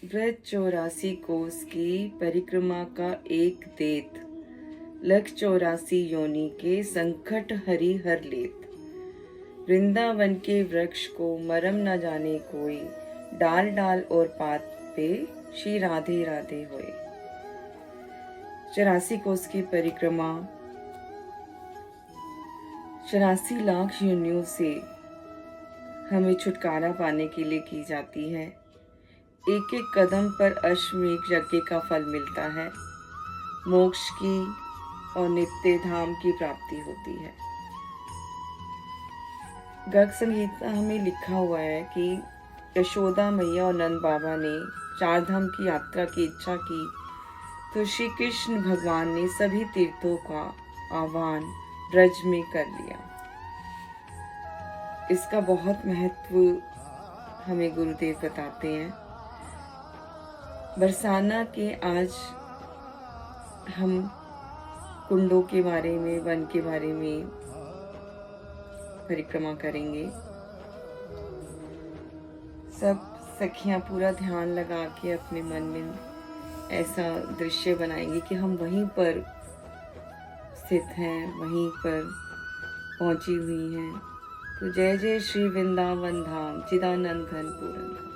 ब्रज 84 कोस की परिक्रमा का एक देत, लख 84 योनि के संकट हरि हर लेत। वृंदावन के वृक्ष को मरम न जाने कोई, डाल डाल और पात पे श्री राधे राधे होए। 84 कोस की परिक्रमा 84 लाख योनियों से हमें छुटकारा पाने के लिए की जाती है। एक एक कदम पर अश्वमेध यज्ञ का फल मिलता है, मोक्ष की और नित्य धाम की प्राप्ति होती है। गर्ग संगीता में लिखा हुआ है कि यशोदा मैया और नंद बाबा ने चार धाम की यात्रा की इच्छा की तो श्री कृष्ण भगवान ने सभी तीर्थों का आह्वान ब्रज में कर लिया। इसका बहुत महत्व हमें गुरुदेव बताते हैं। बरसाना के आज हम कुंडों के बारे में, वन के बारे में परिक्रमा करेंगे। सब सखियां पूरा ध्यान लगा के अपने मन में ऐसा दृश्य बनाएंगे कि हम वहीं पर स्थित हैं, वहीं पर पहुंची हुई हैं। तो जय जय श्री वृंदावन धाम चिदानंद घन पूरन धाम।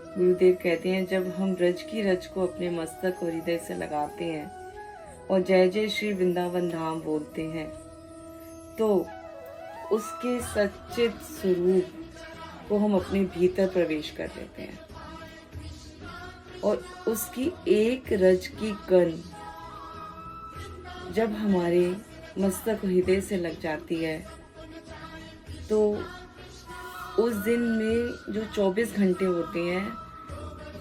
गुरुदेव कहते हैं जब हम ब्रज की रज को अपने मस्तक और हृदय से लगाते हैं और जय जय श्री वृंदावन धाम बोलते हैं तो उसके सच्चित स्वरूप को हम अपने भीतर प्रवेश कर लेते हैं और उसकी एक रज की कण जब हमारे मस्तक और हृदय से लग जाती है तो उस दिन में जो 24 घंटे होते हैं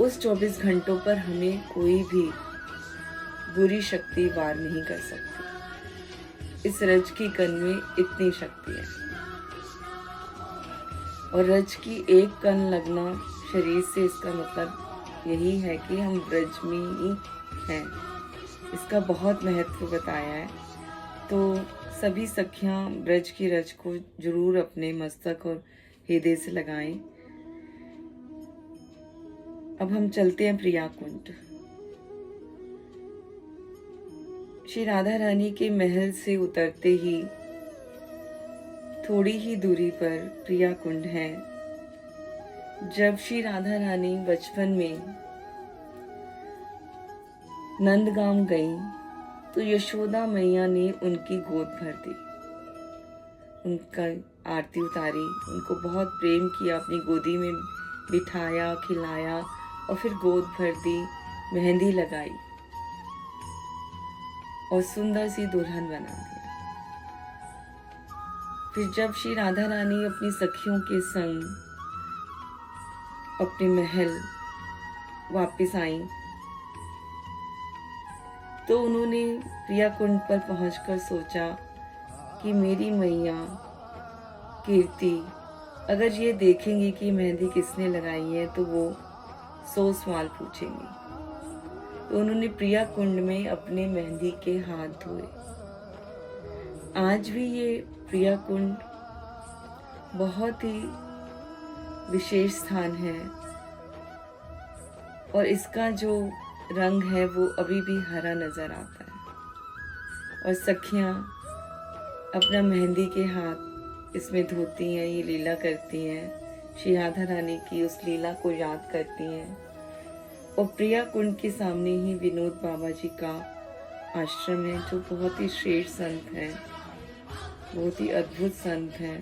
उस 24 घंटों पर हमें कोई भी बुरी शक्ति वार नहीं कर सकती। इस रज की कण में इतनी शक्ति है और रज की एक कण लगना शरीर से, इसका मतलब यही है कि हम ब्रज में ही हैं। इसका बहुत महत्व बताया है। तो सभी सखियां ब्रज की रज को जरूर अपने मस्तक और हृदय से लगाएं। अब हम चलते हैं प्रिया कुंड। श्री राधा रानी के महल से उतरते ही थोड़ी ही दूरी पर प्रिया कुंड है। जब श्री राधा रानी बचपन में नंदगांव गई तो यशोदा मैया ने उनकी गोद भर दी, उनका आरती उतारी, उनको बहुत प्रेम किया, अपनी गोदी में बिठाया, खिलाया और फिर गोद भर दी, मेहंदी लगाई और सुंदर सी दुल्हन बना दिया। फिर जब श्री राधा रानी अपनी सखियों के संग अपने महल वापस आई तो उन्होंने प्रिया कुंड पर पहुंचकर सोचा कि मेरी मैया कीर्ति अगर ये देखेंगी कि मेहंदी किसने लगाई है तो वो 100 सवाल पूछेंगी। तो उन्होंने प्रिया कुंड में अपने मेहंदी के हाथ धोए। आज भी ये प्रिया कुंड बहुत ही विशेष स्थान है और इसका जो रंग है वो अभी भी हरा नजर आता है और सखियां अपना मेहंदी के हाथ इसमें धोती हैं, ये लीला करती हैं, श्री राधा रानी की उस लीला को याद करती हैं। और प्रिया कुंड के सामने ही विनोद बाबा जी का आश्रम है जो बहुत ही श्रेष्ठ संत हैं, बहुत ही अद्भुत संत हैं।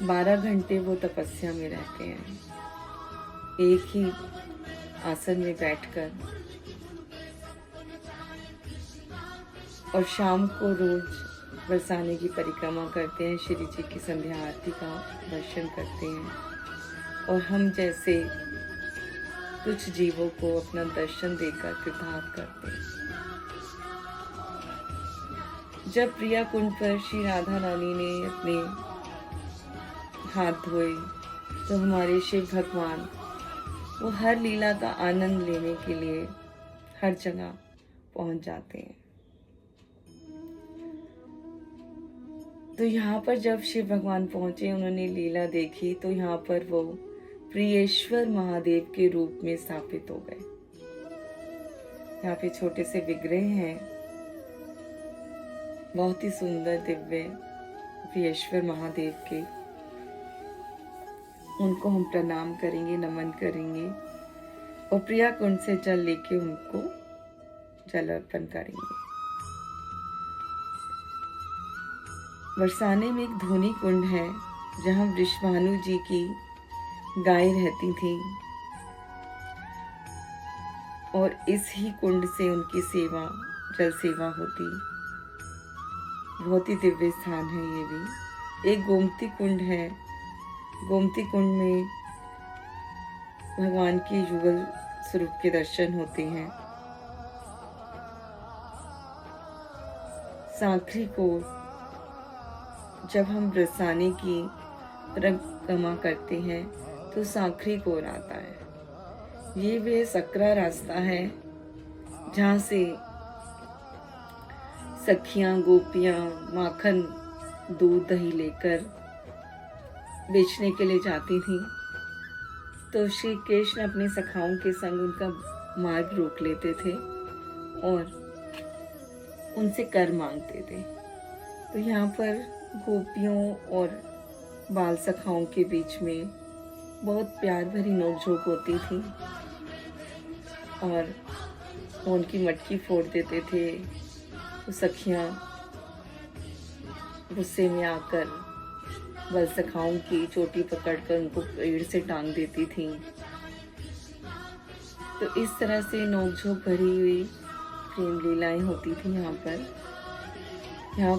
12 घंटे वो तपस्या में रहते हैं, एक ही आसन में बैठकर, और शाम को रोज बरसाने की परिक्रमा करते हैं, श्री जी की संध्या आरती का दर्शन करते हैं और हम जैसे कुछ जीवों को अपना दर्शन देकर कृतार्थ करते हैं। जब प्रिया कुंड पर श्री राधा रानी ने अपने हाथ धोए तो हमारे शिव भगवान वो हर लीला का आनंद लेने के लिए हर जगह पहुंच जाते हैं। तो यहाँ पर जब शिव भगवान पहुंचे, उन्होंने लीला देखी तो यहाँ पर वो प्रियेश्वर महादेव के रूप में स्थापित हो गए। यहाँ पे छोटे से विग्रह हैं, बहुत ही सुंदर दिव्य प्रियेश्वर महादेव के। उनको हम प्रणाम करेंगे, नमन करेंगे और प्रिया कुंड से जल लेके उनको जल अर्पण करेंगे। बरसाने में एक धोनी कुंड है जहाँ वृषभानु जी की गाय रहती थी और इस ही कुंड से उनकी सेवा, जल सेवा होती। बहुत ही दिव्य स्थान है ये भी। एक गोमती कुंड है। गोमती कुंड में भगवान के युगल स्वरूप के दर्शन होते हैं। सांखरी को जब हम बरसाने की परिक्रमा करते हैं तो सांखरी कोर आता है। ये वह सकरा रास्ता है जहाँ से सखियां, गोपियां माखन, दूध, दही लेकर बेचने के लिए जाती थी। तो श्री कृष्ण अपने सखाओं के संग उनका मार्ग रोक लेते थे और उनसे कर मांगते थे। तो यहाँ पर गोपियों और बाल सखाओं के बीच में बहुत प्यार भरी नोकझोंक होती थी और वो उनकी मटकी फोड़ देते थे। तो सखियाँ गुस्से में आकर बाल सखाओं की चोटी पकड़कर उनको पेड़ से टांग देती थी। तो इस तरह से नोकझोंक भरी हुई प्रेम लीलाएं होती थी यहाँ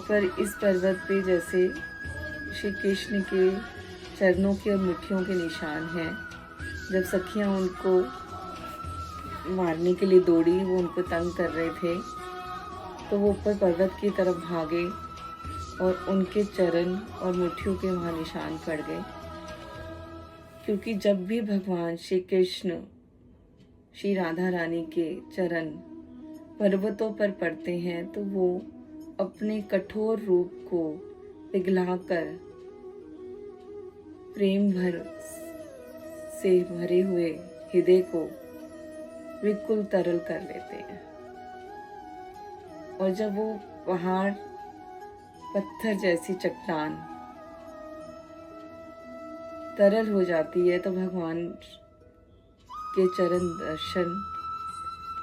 पर इस पर्वत पे जैसे श्री कृष्ण के चरणों के और मुट्ठियों के निशान हैं। जब सखियां उनको मारने के लिए दौड़ी, वो उनको तंग कर रहे थे, तो वो ऊपर पर्वत की तरफ भागे और उनके चरण और मुट्ठियों के वहाँ निशान पड़ गए। क्योंकि जब भी भगवान श्री कृष्ण श्री राधा रानी के चरण पर्वतों पर पड़ते हैं तो वो अपने कठोर रूप को पिघलाकर प्रेम भर से भरे हुए हृदय को बिल्कुल तरल कर लेते हैं। और जब वो पहाड़, पत्थर जैसी चट्टान तरल हो जाती है तो भगवान के चरण दर्शन,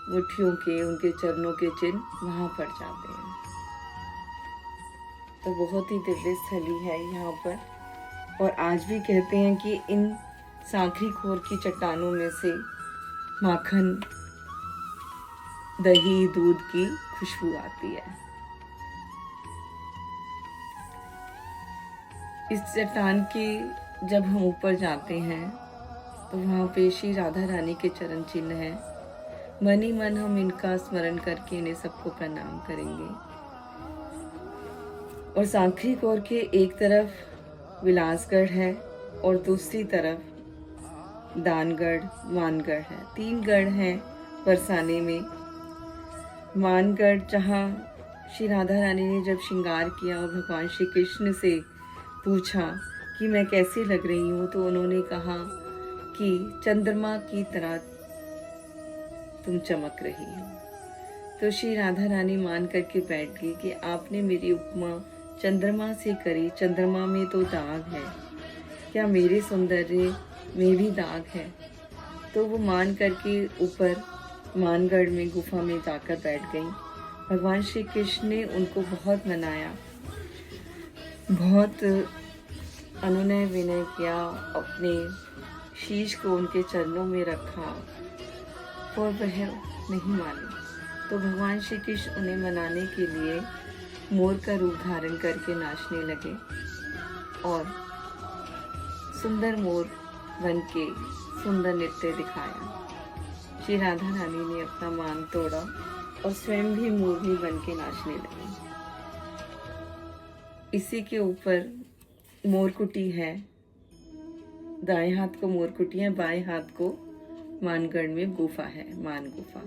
मुट्ठियों के, उनके चरणों के चिन्ह वहां पड़ जाते हैं। तो बहुत ही दिव्य स्थली है यहाँ पर। और आज भी कहते हैं कि इन सांखरी खोर की चट्टानों में से माखन, दही, दूध की खुशबू आती है। इस चट्टान के जब हम ऊपर जाते हैं तो वहाँ पे श्री राधा रानी के चरण चिन्ह है। मन ही मन हम इनका स्मरण करके इन्हें सबको प्रणाम करेंगे। और सांखरी कोर के एक तरफ विलासगढ़ है और दूसरी तरफ दानगढ़, मानगढ़ है। 3 गढ़ हैं बरसाने में। मानगढ़ जहाँ श्री राधा रानी ने जब श्रृंगार किया और भगवान श्री कृष्ण से पूछा कि मैं कैसी लग रही हूँ, तो उन्होंने कहा कि चंद्रमा की तरह तुम चमक रही हो। तो श्री राधा रानी मान करके बैठ गई कि आपने मेरी उपमा चंद्रमा से करी। चंद्रमा में तो दाग है, क्या मेरे सौंदर्य में भी दाग है? तो वो मान करके ऊपर मानगढ़ में गुफा में जाकर बैठ गई। भगवान श्री कृष्ण ने उनको बहुत मनाया, बहुत अनुनय विनय किया, अपने शीश को उनके चरणों में रखा और वह नहीं माने। तो भगवान श्री कृष्ण उन्हें मनाने के लिए मोर का रूप धारण करके नाचने लगे और सुंदर मोर बन के सुंदर नृत्य दिखाया। श्री राधा रानी ने अपना मान तोड़ा और स्वयं भी मोरनी बन के नाचने लगी। इसी के ऊपर मोरकुटी है। दाएं हाथ को मोरकुटी है, बाएं हाथ को मानगढ़ में गुफा है, मान गुफा।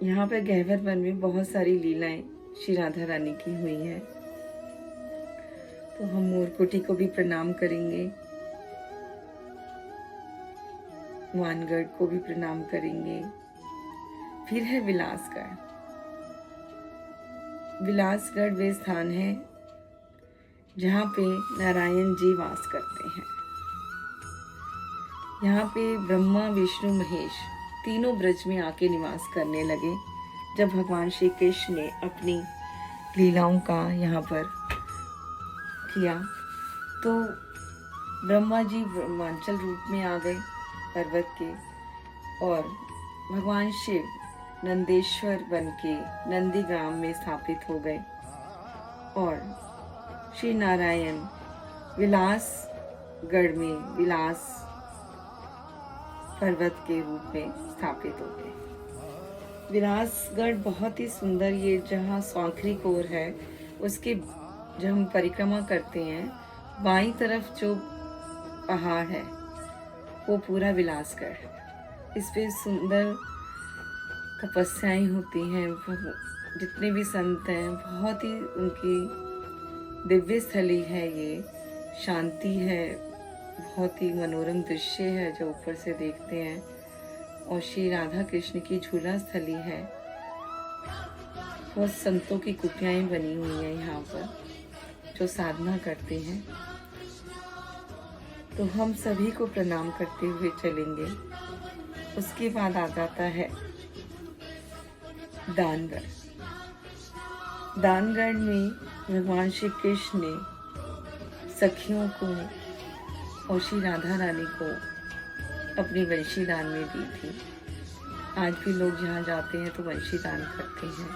यहाँ पे गहवर वन में बहुत सारी लीलाएं श्री राधा रानी की हुई हैं। तो हम मोरकुटी को भी प्रणाम करेंगे मानगढ़ को भी प्रणाम करेंगे। फिर है विलासगढ़। विलासगढ़ वे स्थान है जहाँ पे नारायण जी वास करते हैं। यहाँ पे ब्रह्मा विष्णु महेश तीनों ब्रज में आके निवास करने लगे जब भगवान श्री कृष्ण ने अपनी लीलाओं का यहाँ पर किया। तो ब्रह्मा जी ब्रह्मांचल रूप में आ गए पर्वत के, और भगवान शिव नंदेश्वर बन के नंदीग्राम में स्थापित हो गए, और श्री नारायण विलासगढ़ में विलास पर्वत के रूप में स्थापित हो गए। विलासगढ़ बहुत ही सुंदर, ये जहाँ स्वांखरी कोर है उसके जब हम परिक्रमा करते हैं बाईं तरफ जो पहाड़ है वो पूरा विलासगढ़। इस पे सुंदर तपस्याएं होती हैं। जितने भी संत हैं बहुत ही उनकी दिव्य स्थली है, ये शांति है, बहुत ही मनोरम दृश्य है जो ऊपर से देखते हैं। और श्री राधा कृष्ण की झूला स्थली है। बहुत संतों की कुटियाएं बनी हुई हैं यहाँ पर जो साधना करते हैं। तो हम सभी को प्रणाम करते हुए चलेंगे। उसके बाद आ जाता है दानगढ़। दानगढ़ में भगवान श्री कृष्ण ने सखियों को और श्री राधा रानी को अपनी वंशी दान में दी थी। आज भी लोग जहाँ जाते हैं तो वंशी दान करते हैं।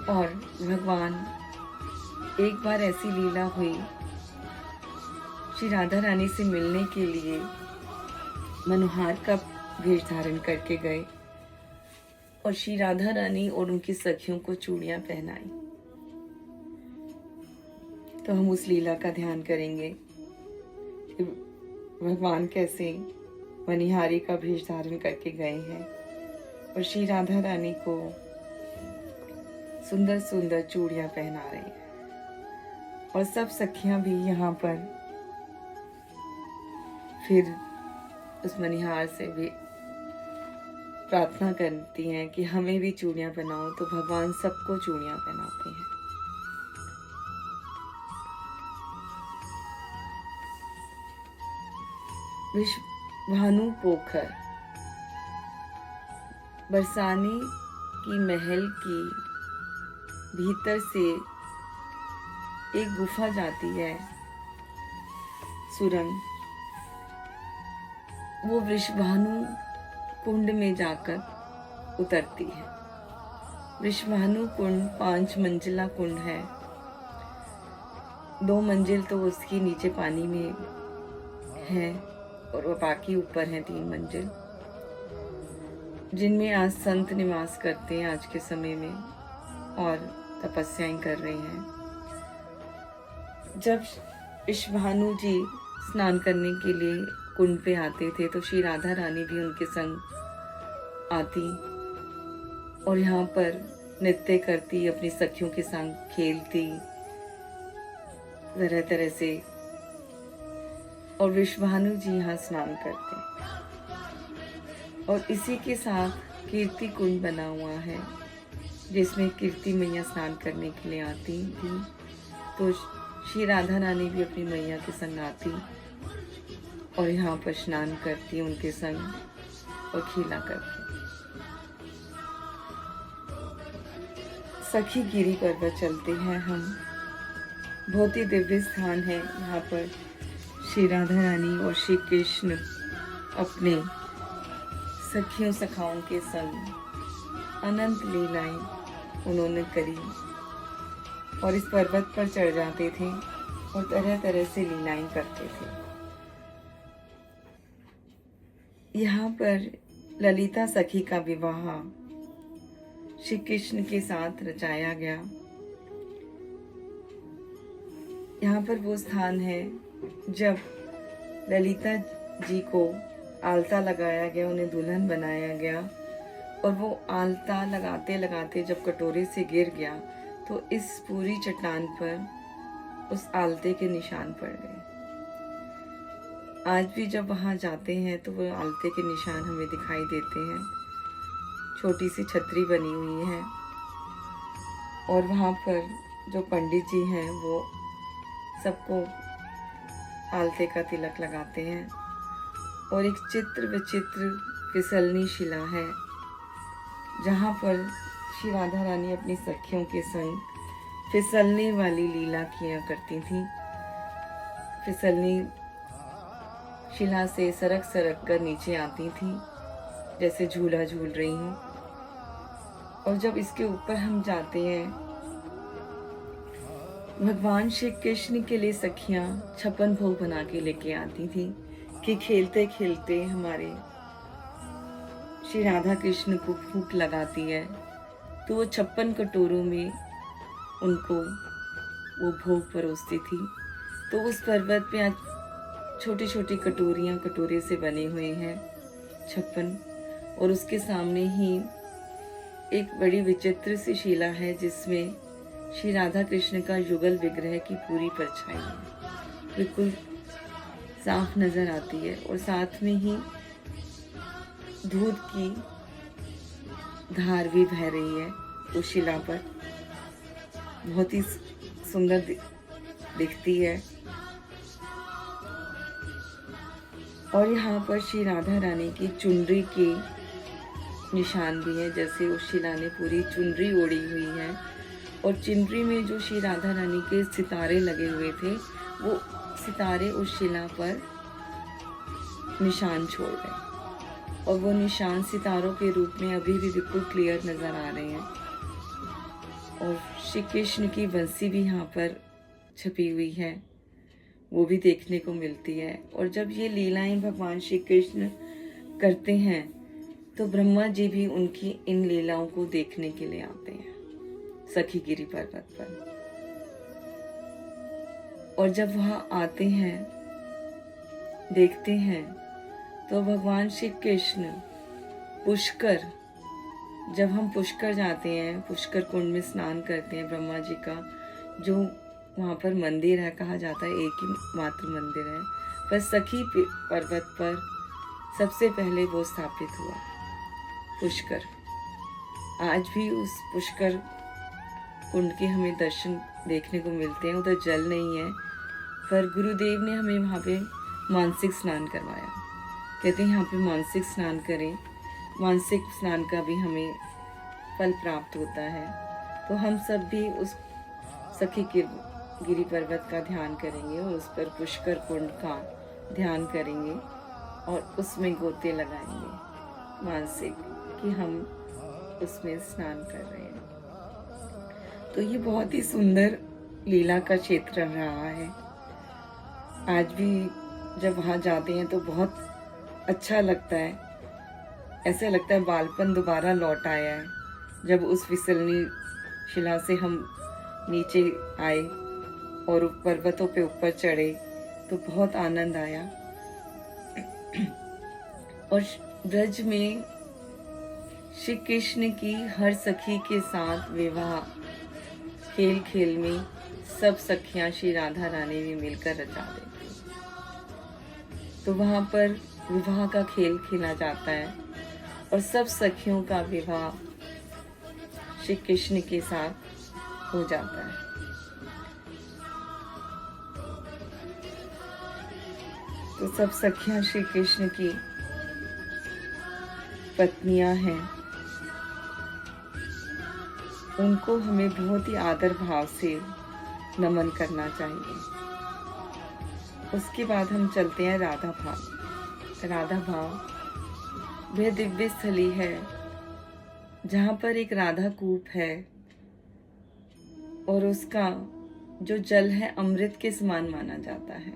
और भगवान एक बार ऐसी लीला हुई, श्री राधा रानी से मिलने के लिए मनोहार का वेश धारण करके गए और श्री राधा रानी और उनकी सखियों को चूड़ियां पहनाई। तो हम उस लीला का ध्यान करेंगे कि भगवान कैसे मनिहारी का वेश धारण करके गए हैं और श्री राधा रानी को सुंदर सुंदर चूड़ियां पहना रहे हैं। और सब सखियां भी यहाँ पर फिर उस मनिहार से भी प्रार्थना करती हैं कि हमें भी चूड़ियां पहनाओ। तो भगवान सबको चूड़ियां पहनाते हैं। विश्वभानु पोखर। बरसाने की महल की भीतर से एक गुफा जाती है, सुरंग। वो वृषभानु कुंड में जाकर उतरती है। वृषभानु कुंड 5 मंजिला कुंड है। 2 मंजिल तो उसकी नीचे पानी में है और वो बाकी ऊपर है 3 मंजिल, जिनमें आज संत निवास करते हैं आज के समय में और तपस्याएं कर रहे हैं। जब वृषभानु जी स्नान करने के लिए कुंड पे आते थे तो श्री राधा रानी भी उनके संग आती और यहाँ पर नृत्य करती, अपनी सखियों के संग खेलती तरह तरह से। और वृषभानु जी यहाँ स्नान करते और इसी के साथ कीर्ति कुंड बना हुआ है जिसमें कीर्ति मैया स्नान करने के लिए आती थी। तो श्री राधा रानी भी अपनी मैया के संग आती और यहाँ पर स्नान करती उनके संग और खेला करती। सखी गिरी पर्वत चलते हैं हम। बहुत ही दिव्य स्थान है। यहाँ पर श्री राधा रानी और श्री कृष्ण अपने सखियों सखाओं के संग अनंत लीलाएं उन्होंने करी और इस पर्वत पर चढ़ जाते थे और तरह तरह से लीलाएं करते थे। यहाँ पर ललिता सखी का विवाह श्री कृष्ण के साथ रचाया गया। यहाँ पर वो स्थान है जब ललिता जी को आलता लगाया गया, उन्हें दुल्हन बनाया गया और वो आलता लगाते लगाते जब कटोरे से गिर गया तो इस पूरी चट्टान पर उस आलते के निशान पड़ गए। आज भी जब वहाँ जाते हैं तो वो आलते के निशान हमें दिखाई देते हैं। छोटी सी छतरी बनी हुई है और वहाँ पर जो पंडित जी हैं वो सबको आलते का तिलक लगाते हैं। और एक चित्र विचित्र फिसलनी शिला है जहाँ पर श्री राधा रानी अपनी सखियों के संग फिसलने वाली लीला किया करती थी। फिसलनी शिला से सरक सरक कर नीचे आती थी जैसे झूला झूल रही हूँ। और जब इसके ऊपर हम जाते हैं, भगवान श्री कृष्ण के लिए सखियां 56 भोग बना के लेके आती थी कि खेलते खेलते हमारे श्री राधा कृष्ण को भूख लगाती है तो वो 56 कटोरों में उनको वो भोग परोसती थी। तो उस पर्वत पे आज छोटी छोटी कटोरियाँ कटोरे से बने हुए हैं 56, और उसके सामने ही एक बड़ी विचित्र सी शिला है जिसमें श्री राधा कृष्ण का युगल विग्रह की पूरी परछाई है, बिल्कुल साफ नजर आती है। और साथ में ही दूध की धार भी बह रही है उस शिला पर, बहुत ही सुंदर दिखती है। और यहाँ पर श्री राधा रानी की चुनरी के निशान भी है, जैसे उस शिला ने पूरी चुनरी ओढ़ी हुई है और चुनरी में जो श्री राधा रानी के सितारे लगे हुए थे वो सितारे उस शिला पर निशान छोड़ गए और वो निशान सितारों के रूप में अभी भी बिल्कुल क्लियर नजर आ रहे हैं। और श्री कृष्ण की बंसी भी यहाँ पर छपी हुई है, वो भी देखने को मिलती है। और जब ये लीलाएं भगवान श्री कृष्ण करते हैं तो ब्रह्मा जी भी उनकी इन लीलाओं को देखने के लिए आते हैं सखीगिरी पर्वत पर। और जब वहां आते हैं, देखते हैं, तो भगवान श्री कृष्ण पुष्कर, जब हम पुष्कर जाते हैं, पुष्कर कुंड में स्नान करते हैं, ब्रह्मा जी का जो वहाँ पर मंदिर है, कहा जाता है एक ही मात्र मंदिर है, पर सखी पर्वत पर सबसे पहले वो स्थापित हुआ पुष्कर। आज भी उस पुष्कर कुंड के हमें दर्शन देखने को मिलते हैं। उधर जल नहीं है, पर गुरुदेव ने हमें वहाँ पे मानसिक स्नान करवाया। कहते हैं यहाँ पे मानसिक स्नान करें, मानसिक स्नान का भी हमें फल प्राप्त होता है। तो हम सब भी उस सखी के गिरी पर्वत का ध्यान करेंगे और उस पर पुष्कर कुंड का ध्यान करेंगे और उसमें गोते लगाएंगे मानसिक कि हम उसमें स्नान कर रहे हैं। तो ये बहुत ही सुंदर लीला का क्षेत्र रहा है। आज भी जब वहाँ जाते हैं तो बहुत अच्छा लगता है, ऐसा लगता है बालपन दोबारा लौट आया है। जब उस फिसलनी शिला से हम नीचे आए और पर्वतों पे ऊपर चढ़े तो बहुत आनंद आया। और ब्रज में श्री कृष्ण की हर सखी के साथ विवाह, खेल खेल में सब सखियां श्री राधा रानी में मिलकर रचा देती। तो वहां पर विवाह का खेल खेला जाता है और सब सखियों का विवाह श्री कृष्ण के साथ हो जाता है। तो सब सखियां श्री कृष्ण की पत्नियां हैं, उनको हमें बहुत ही आदर भाव से नमन करना चाहिए। उसके बाद हम चलते हैं राधा भाव। राधा भाव वह दिव्य स्थली है जहाँ पर एक राधा कूप है और उसका जो जल है अमृत के समान माना जाता है।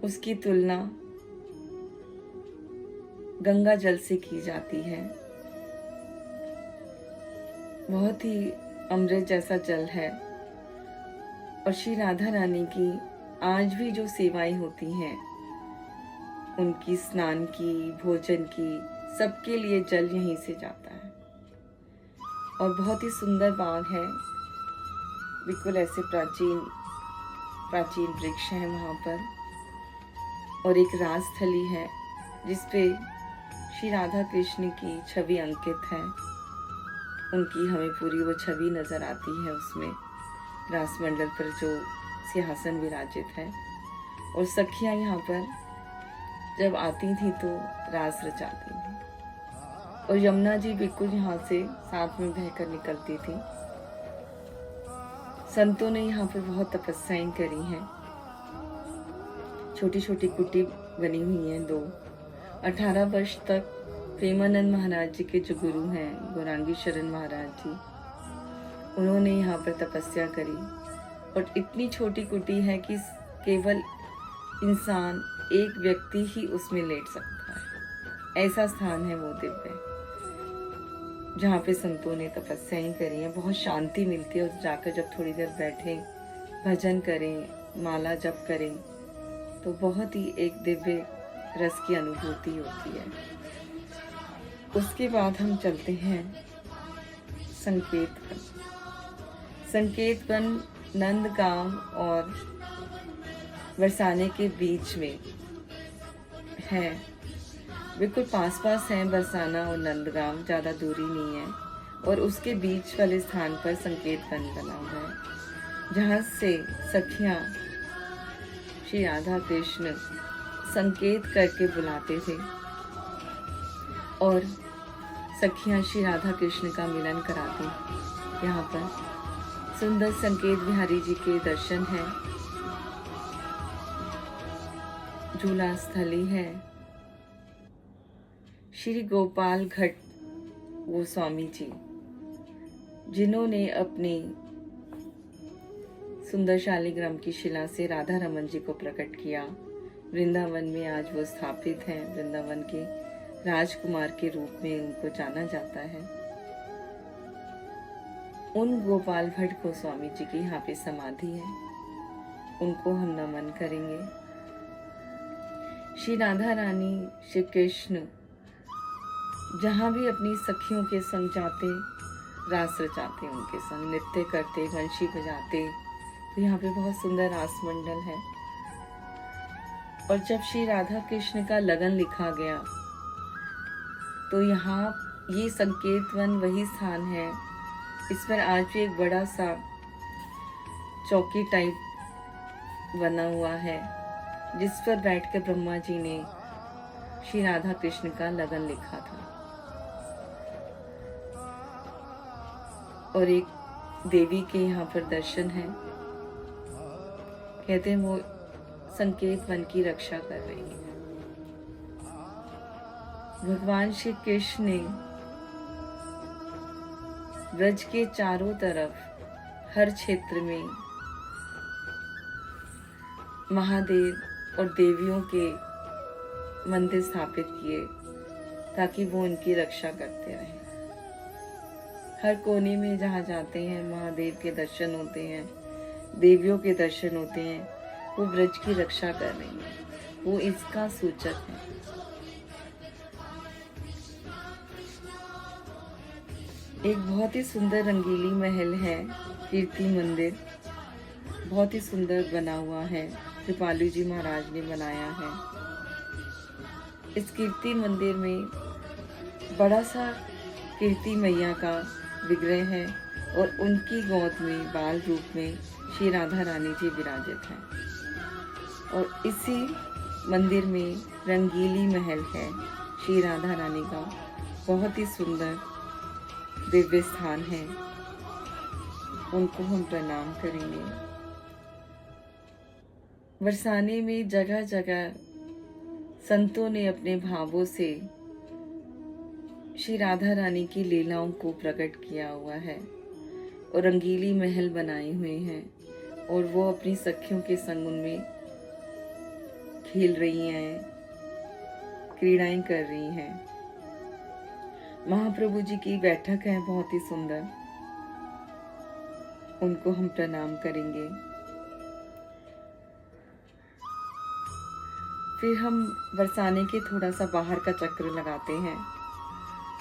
उसकी तुलना गंगा जल से की जाती है। बहुत ही अमृत जैसा जल है। और श्री राधा रानी की आज भी जो सेवाएं होती हैं, उनकी स्नान की, भोजन की, सबके लिए जल यहीं से जाता है। और बहुत ही सुंदर बाग है, बिल्कुल ऐसे प्राचीन प्राचीन वृक्ष हैं वहाँ पर। और एक रासस्थली है जिस पे श्री राधा कृष्ण की छवि अंकित है। उनकी हमें पूरी वो छवि नज़र आती है उसमें, रासमंडल पर जो सिंहासन विराजित है। और सखियाँ यहाँ पर जब आती थी तो रास रचाती थी, और यमुना जी बिल्कुल यहाँ से साथ में बहकर निकलती थी। संतों ने यहाँ पर बहुत तपस्याएं करी हैं। छोटी छोटी कुटी बनी हुई हैं दो। 18 वर्ष तक प्रेमानंद महाराज जी के जो गुरु हैं गौरांगी शरण महाराज जी, उन्होंने यहाँ पर तपस्या करी। और इतनी छोटी कुटी है कि केवल इंसान, एक व्यक्ति ही उसमें लेट सकता है। ऐसा स्थान है वो दिव्य, जहाँ पे संतों ने तपस्याएं करी हैं। बहुत शांति मिलती है, और जाकर जब थोड़ी देर बैठे, भजन करें, माला जप करें, तो बहुत ही एक दिव्य रस की अनुभूति होती है। उसके बाद हम चलते हैं संकेत वन। संकेत वन नंदगांव और बरसाने के बीच में है, बिल्कुल पास पास हैं बरसाना और नंदगांव, ज़्यादा दूरी नहीं है। और उसके बीच वाले स्थान पर संकेत वन बना हुआ है, जहाँ से सखियाँ श्री राधा कृष्ण संकेत करके बुलाते थे, और सखियाँ श्री राधा कृष्ण का मिलन कराती। यहाँ पर सुंदर संकेत बिहारी जी के दर्शन हैं, झूला स्थली है। श्री गोपाल भट्ट गोस्वामी जी, जिन्होंने अपनी सुंदर शालिग्राम की शिला से राधा रमन जी को प्रकट किया। वृंदावन में आज वो स्थापित हैं। वृंदावन के राजकुमार के रूप में उनको जाना जाता है। उन गोपाल भट्ट गोस्वामी जी की यहाँ पे समाधि है, उनको हम नमन करेंगे। श्री राधा रानी श्री कृष्ण जहाँ भी अपनी सखियों के संग जाते, रास रचाते, उनके संग नृत्य करते, वंशी बजाते। तो यहाँ पे बहुत सुंदर रास मंडल है। और जब श्री राधा कृष्ण का लगन लिखा गया, तो यहाँ ये संकेत वन वही स्थान है। इस पर आज भी एक बड़ा सा चौकी टाइप बना हुआ है, जिस पर बैठकर ब्रह्मा जी ने श्री राधा कृष्ण का लगन लिखा था। और एक देवी के यहाँ पर दर्शन है, कहते हैं वो संकेत वन की रक्षा कर रही है। भगवान श्री कृष्ण ने ब्रज के चारों तरफ हर क्षेत्र में महादेव और देवियों के मंदिर स्थापित किए, ताकि वो उनकी रक्षा करते रहें। हर कोने में जहाँ जाते हैं महादेव के दर्शन होते हैं, देवियों के दर्शन होते हैं। वो ब्रज की रक्षा कर रही हैं, वो इसका सूचक है। एक बहुत ही सुंदर रंगीली महल है, कीर्ति मंदिर, बहुत ही सुंदर बना हुआ है। कृपालु जी महाराज ने बनाया है। इस कीर्ति मंदिर में बड़ा सा कीर्ति मैया का विग्रह है, और उनकी गोद में बाल रूप में श्री राधा रानी जी विराजित हैं। और इसी मंदिर में रंगीली महल है, श्री राधा रानी का बहुत ही सुंदर दिव्य स्थान है। उनको हम प्रणाम करेंगे। बरसाने में जगह जगह संतों ने अपने भावों से श्री राधा रानी की लीलाओं को प्रकट किया हुआ है, और रंगीली महल बनाए हुए हैं, और वो अपनी सखियों के संग उनमें खेल रही हैं, क्रीड़ाएं कर रही हैं। महाप्रभु जी की बैठक है बहुत ही सुंदर, उनको हम प्रणाम करेंगे। फिर हम बरसाने के थोड़ा सा बाहर का चक्र लगाते हैं।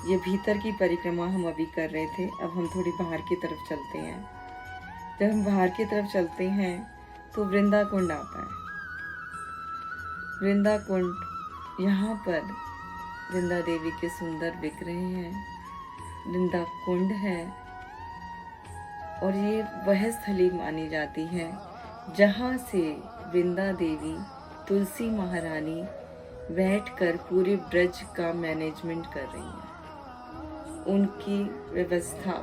ये भीतर की परिक्रमा हम अभी कर रहे थे, अब हम थोड़ी बाहर की तरफ चलते हैं। जब हम बाहर की तरफ चलते हैं तो वृंदा कुंड आता है। वृंदा कुंड, यहाँ पर वृंदा देवी के सुंदर विग्रह हैं, वृंदा कुंड है और ये वह स्थली मानी जाती है जहाँ से वृंदा देवी तुलसी महारानी बैठकर पूरे ब्रज का मैनेजमेंट कर रही हैं, उनकी व्यवस्था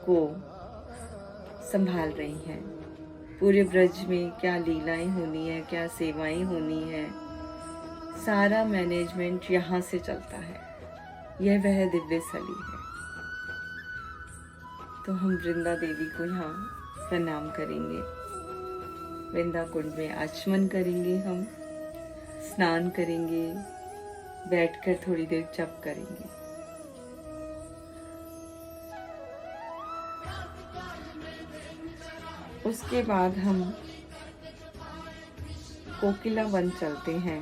को संभाल रही हैं। पूरे ब्रज में क्या लीलाएं होनी है, क्या सेवाएं होनी है, सारा मैनेजमेंट यहाँ से चलता है। यह वह दिव्य स्थली है। तो हम वृंदा देवी को यहाँ प्रणाम करेंगे, वृंदा कुंड में आचमन करेंगे, हम स्नान करेंगे, बैठकर थोड़ी देर जप करेंगे। उसके बाद हम कोकिला वन चलते हैं।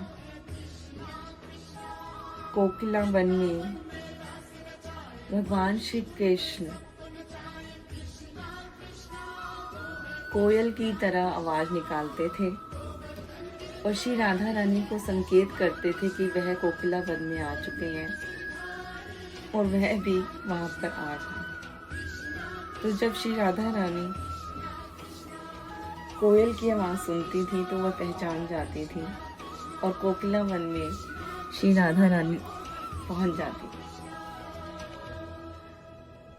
कोकिला वन में भगवान श्री कृष्ण कोयल की तरह आवाज निकालते थे और श्री राधा रानी को संकेत करते थे कि वह कोकिला वन में आ चुके हैं और वह भी वहां पर आ गए। तो जब श्री राधा रानी कोयल की आवाज सुनती थी तो वह पहचान जाती थी और कोकिला वन में श्री राधा रानी पहुंच जाती।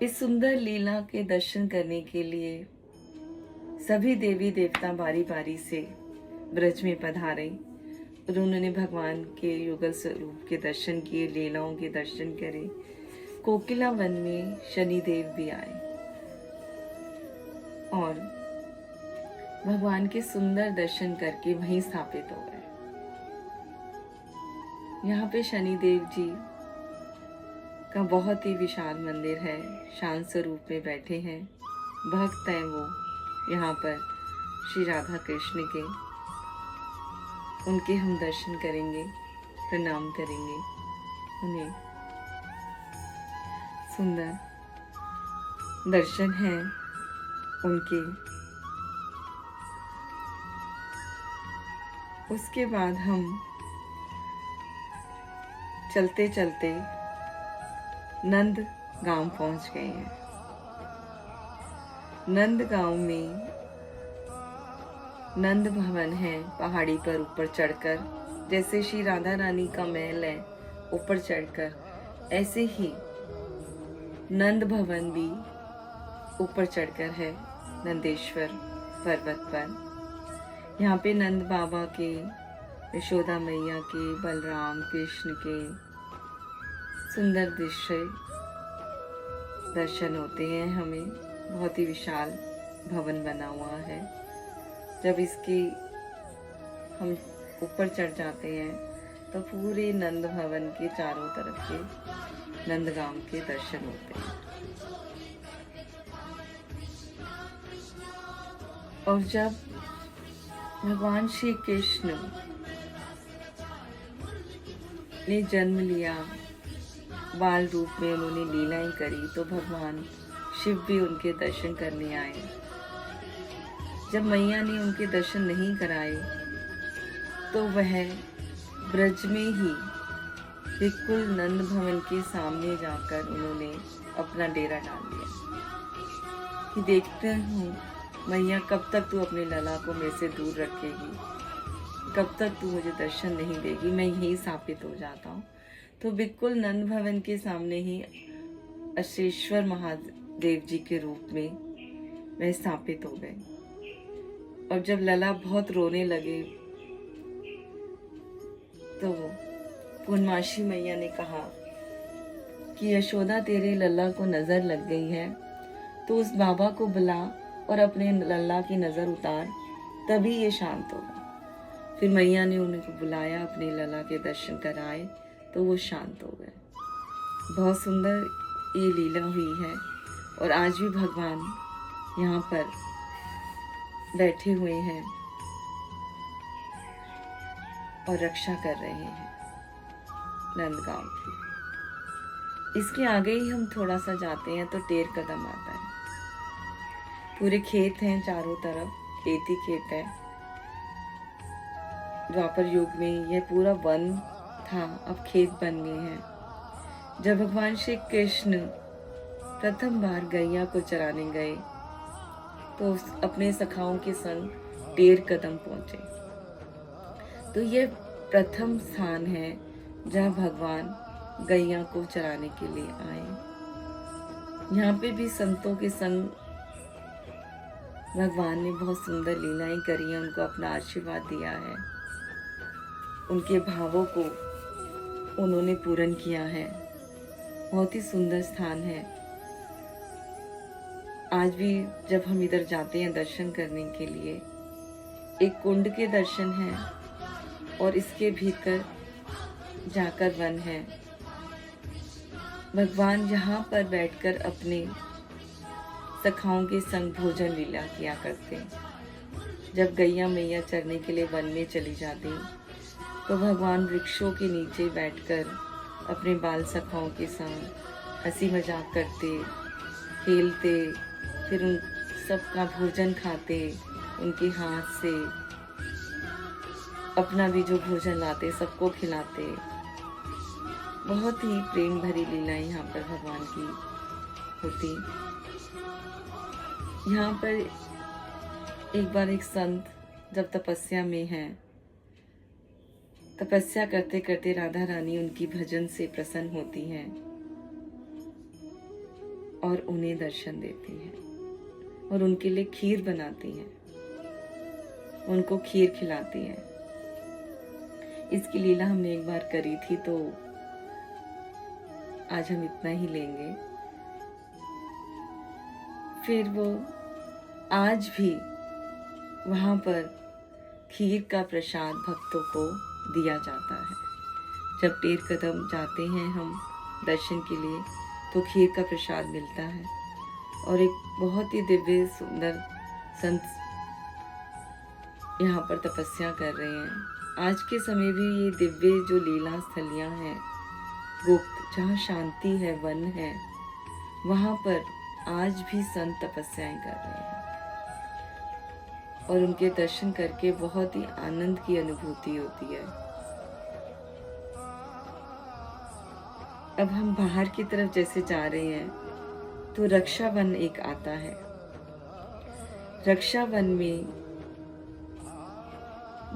इस सुंदर लीला के दर्शन करने के लिए सभी देवी देवता बारी बारी से ब्रज में पधारे और उन्होंने भगवान के युगल स्वरूप के दर्शन किए, लीलाओं के दर्शन करे। कोकिला वन में शनिदेव भी आए और भगवान के सुंदर दर्शन करके वहीं स्थापित हो गए। यहाँ पे शनिदेव जी का बहुत ही विशाल मंदिर है, शांत स्वरूप में बैठे हैं, भक्त हैं वो। यहाँ पर श्री राधा कृष्ण के, उनके हम दर्शन करेंगे, प्रणाम करेंगे उन्हें। सुंदर दर्शन हैं उनके। उसके बाद हम चलते चलते नंद गांव पहुंच गए हैं। नंद गांव में नंद भवन है, पहाड़ी पर ऊपर चढ़कर, जैसे श्री राधा रानी का महल है ऊपर चढ़कर, ऐसे ही नंद भवन भी ऊपर चढ़कर है नंदेश्वर पर्वत पर। यहाँ पे नंद बाबा के, यशोदा मैया के, बलराम कृष्ण के सुंदर दृश्य दर्शन होते हैं हमें। बहुत ही विशाल भवन बना हुआ है। जब इसकी हम ऊपर चढ़ जाते हैं तो पूरे नंद भवन के चारों तरफ के नंदगांव के दर्शन होते हैं। और जब भगवान श्री कृष्ण ने जन्म लिया, बाल रूप में उन्होंने लीलाएं करी, तो भगवान शिव भी उनके दर्शन करने आए। जब मैया ने उनके दर्शन नहीं कराए तो वह ब्रज में ही बिल्कुल नंद भवन के सामने जाकर उन्होंने अपना डेरा डाल दिया कि देखते हूँ मैया कब तक तू अपने लला को मेरे से दूर रखेगी, कब तक तू मुझे दर्शन नहीं देगी, मैं यही स्थापित हो जाता हूँ। तो बिल्कुल नंद भवन के सामने ही अशेश्वर महादेव जी के रूप में वह स्थापित हो गए। और जब लला बहुत रोने लगे तो पूर्णमासी मैया ने कहा कि यशोदा तेरे लल्ला को नजर लग गई है, तो उस बाबा को बुला और अपने लल्ला की नजर उतार, तभी ये शांत होगा। फिर मैया ने उनको बुलाया, अपने लल्ला के दर्शन कराए तो वो शांत हो गए। बहुत सुंदर ये लीला हुई है और आज भी भगवान यहाँ पर बैठे हुए हैं और रक्षा कर रहे हैं नंदगांव की। इसके आगे ही हम थोड़ा सा जाते हैं तो टेर कदम आता है। पूरे खेत हैं, चारों तरफ खेत ही खेत है। द्वापर युग में यह पूरा वन था, अब खेत बन गए हैं। जब भगवान श्री कृष्ण प्रथम बार गैया को चराने गए तो अपने सखाओं के संग टेर कदम पहुंचे। तो यह प्रथम स्थान है जहाँ भगवान गैया को चराने के लिए आए। यहाँ पे भी संतों के संग भगवान ने बहुत सुंदर लीलाएं करी हैं, उनको अपना आशीर्वाद दिया है, उनके भावों को उन्होंने पूर्ण किया है। बहुत ही सुंदर स्थान है। आज भी जब हम इधर जाते हैं दर्शन करने के लिए, एक कुंड के दर्शन है और इसके भीतर जाकर वन है। भगवान यहाँ पर बैठकर अपने सखाओं के संग भोजन लीला किया करते। जब गैया मैया चरने के लिए वन में चली जाती तो भगवान वृक्षों के नीचे बैठकर अपने बाल सखाओं के संग हंसी मजाक करते, खेलते, फिर उन सबका भोजन खाते, उनके हाथ से अपना भी जो भोजन लाते सबको खिलाते। बहुत ही प्रेम भरी लीलाएं यहाँ पर भगवान की होती। यहाँ पर एक बार एक संत जब तपस्या में है, तपस्या करते करते राधा रानी उनकी भजन से प्रसन्न होती हैं और उन्हें दर्शन देती हैं और उनके लिए खीर बनाती हैं, उनको खीर खिलाती हैं। इसकी लीला हमने एक बार करी थी, तो आज हम इतना ही लेंगे। फिर वो आज भी वहाँ पर खीर का प्रसाद भक्तों को दिया जाता है। जब टेर कदम जाते हैं हम दर्शन के लिए तो खीर का प्रसाद मिलता है। और एक बहुत ही दिव्य सुंदर संत यहाँ पर तपस्या कर रहे हैं। आज के समय भी ये दिव्य जो लीला स्थलियाँ हैं, गुप्त जहाँ शांति है, वन है, वहाँ पर आज भी संत तपस्याएं कर रहे हैं और उनके दर्शन करके बहुत ही आनंद की अनुभूति होती है। अब हम बाहर की तरफ जैसे जा रहे हैं तो रक्षावन एक आता है। रक्षावन में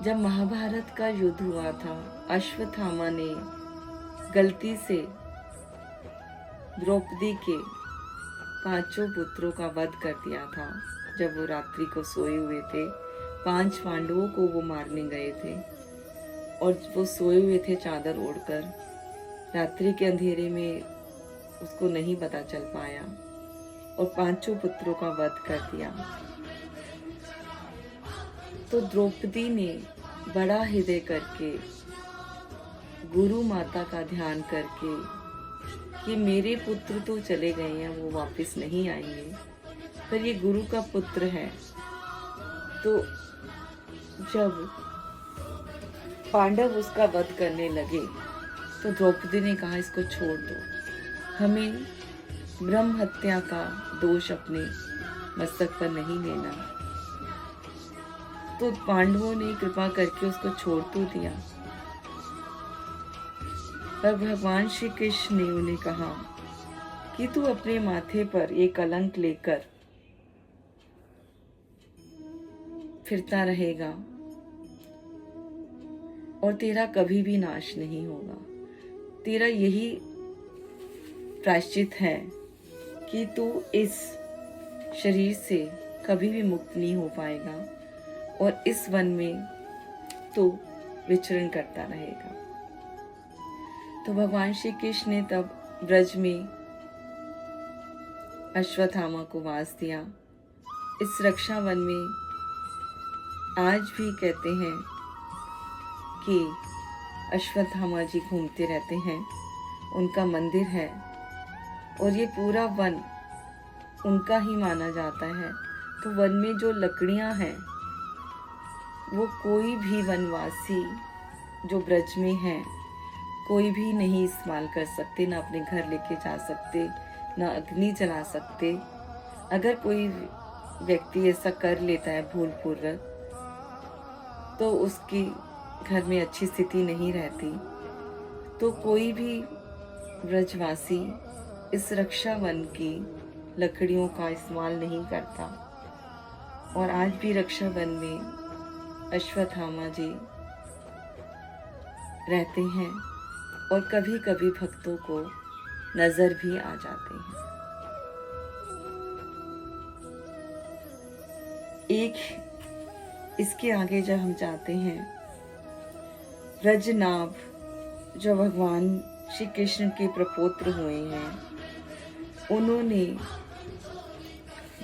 जब महाभारत का युद्ध हुआ था, अश्वत्थामा ने गलती से द्रौपदी के 5 पुत्रों का वध कर दिया था। जब वो रात्रि को सोए हुए थे, 5 पांडवों को वो मारने गए थे और वो सोए हुए थे चादर ओढ़कर। रात्रि के अंधेरे में उसको नहीं पता चल पाया और 5 पुत्रों का वध कर दिया। तो द्रौपदी ने बड़ा हृदय करके, गुरु माता का ध्यान करके कि मेरे पुत्र तो चले गए हैं, वो वापस नहीं आएंगे, पर ये गुरु का पुत्र है। तो जब पांडव उसका वध करने लगे तो द्रौपदी ने कहा, इसको छोड़ दो, हमें ब्रह्म हत्या का दोष अपने मस्तक पर नहीं लेना। तो पांडवों ने कृपा करके उसको छोड़ तो दिया, पर भगवान श्री कृष्ण ने उन्हें कहा कि तू अपने माथे पर ये कलंक लेकर फिरता रहेगा और तेरा कभी भी नाश नहीं होगा। तेरा यही प्रायश्चित है कि तू इस शरीर से कभी भी मुक्त नहीं हो पाएगा और इस वन में तो विचरण करता रहेगा। तो भगवान श्री कृष्ण ने तब ब्रज में अश्वत्थामा को वास दिया। इस रक्षावन में आज भी कहते हैं कि अश्वत्थामा जी घूमते रहते हैं, उनका मंदिर है और ये पूरा वन उनका ही माना जाता है। तो वन में जो लकड़ियां हैं वो कोई भी वनवासी जो ब्रज में है कोई भी नहीं इस्तेमाल कर सकते, ना अपने घर लेके जा सकते, ना अग्नि जला सकते। अगर कोई व्यक्ति ऐसा कर लेता है भूलपूर्वक तो उसकी घर में अच्छी स्थिति नहीं रहती तो कोई भी ब्रजवासी इस रक्षावन की लकड़ियों का इस्तेमाल नहीं करता। और आज भी रक्षावन में अश्वत्थामा जी रहते हैं और कभी कभी भक्तों को नजर भी आ जाते हैं। एक इसके आगे जब हम जाते हैं, ब्रजनाभ जो भगवान श्री कृष्ण के प्रपौत्र हुए हैं, उन्होंने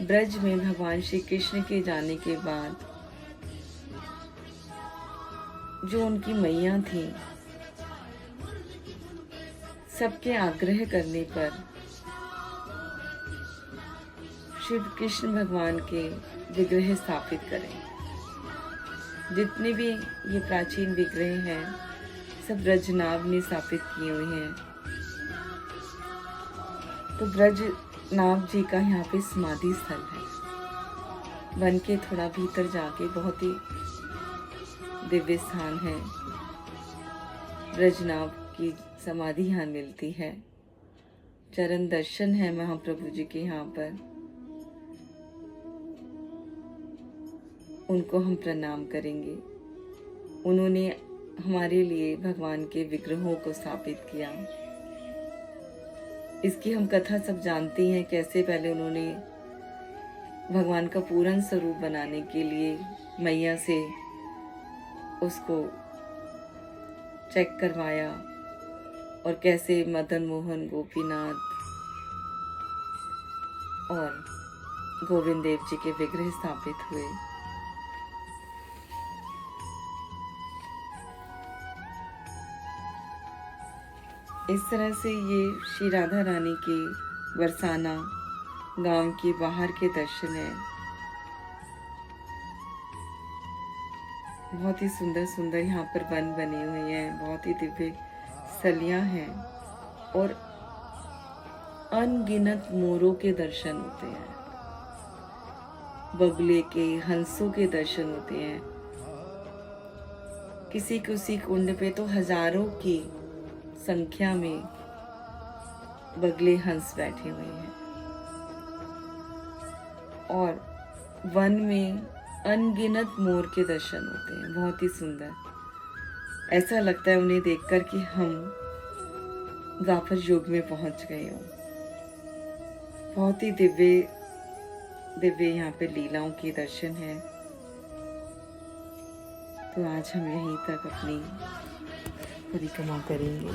ब्रज में भगवान श्री कृष्ण के जाने के बाद जो उनकी मैया थी, सबके आग्रह करने पर श्री कृष्ण भगवान के विग्रह स्थापित करें। जितने भी ये प्राचीन विग्रह हैं सब ब्रजनाभ ने स्थापित किए हुए हैं। तो ब्रजनाभ जी का यहाँ पे समाधि स्थल है। वन के थोड़ा भीतर जाके बहुत ही दिव्य स्थान है। ब्रजनाभ की समाधि यहाँ मिलती है। चरण दर्शन है महाप्रभु जी के यहाँ पर। उनको हम प्रणाम करेंगे। उन्होंने हमारे लिए भगवान के विग्रहों को स्थापित किया। इसकी हम कथा सब जानते हैं, कैसे पहले उन्होंने भगवान का पूर्ण स्वरूप बनाने के लिए मैया से उसको चेक करवाया और कैसे मदन मोहन, गोपीनाथ और गोविंद देव जी के विग्रह स्थापित हुए। इस तरह से ये श्री राधा रानी के बरसाना गांव के बाहर के दर्शन है। बहुत ही सुंदर सुंदर यहाँ पर वन बने हुए हैं, बहुत ही दिव्य स्थलियाँ हैं और अनगिनत मोरों के दर्शन होते हैं, बगले के, हंसों के दर्शन होते हैं। किसी किसी कुंड पे तो हजारों की संख्या में बगले, हंस बैठे हुए हैं। और वन में अनगिनत मोर के दर्शन होते हैं, बहुत ही सुंदर। ऐसा लगता है उन्हें देखकर कि हम द्वापर युग में पहुंच गए हों। बहुत ही दिव्य दिव्य यहाँ पे लीलाओं के दर्शन है। तो आज हम यहीं तक अपनी परिक्रमा करेंगे।